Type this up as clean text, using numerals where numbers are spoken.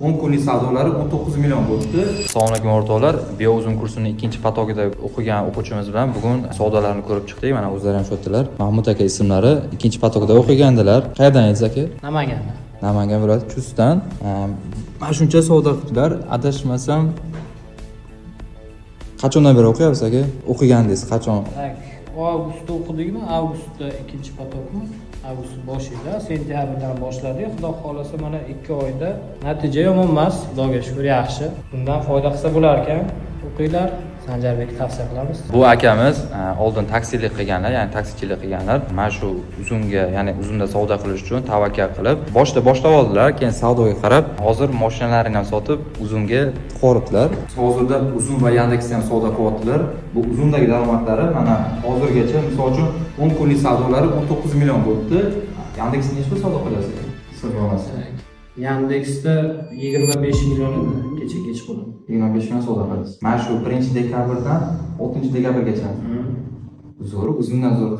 10 kunlik savdolari 19 million bo'libdi. Assalomu alaykum o'rtoqlar. Biouzum kursining ikkinchi potogida o'qigan o'quvchimiz bilan bugun savdolarni ko'rib chiqdik. Mana o'zlari ham shu yerdalar. Mahmud aka ismlari ikkinchi potogida o'qigandilar. Qayerdan edingiz aka? Namangandan. Namangan viloyati Chustdan. Mana shuncha savdo qildilar. Adashmasam qachondan beri o'qiyapsiz aka? O'qigandingiz qachon? Avgustda o'qidikmi? Avgustda ikkinchi potokmi? Avgust boshida, sentyabrdan boshladik. Xudo xolasa mana 2 oyda natija yomon emas, xudoga shukr, yaxshi. Bundan foyda qilsa bo'lar ekan. O'qinglar, Sanjarbekka tavsiya qilamiz. Bu akamiz oldin taksilik qilganlar, ya'ni taksichilik qilganlar. Mana shu uzunga, ya'ni uzunda savdo qilish uchun tavakkal qilib, boshlab oldilar, keyin savdoga qarab, hozir mashinalarini ham sotib, uzunga qo'ribdilar. Hozirda uzun va Yandexda ham savdo qilyaptilar. Bu uzundagi daromadlari mana hozirgacha, misol uchun 10 kunlik savdolari 19 million bo'libdi. Yandexda nechta savdo qilyapsiz? Siz bo'lmasa. Yandexda 25 million edi kechqurun. 25 million savdo qilasiz. Mana shu 1 dekabrdan 6 dekabrgacha. Zo'r, uzundan zo'r.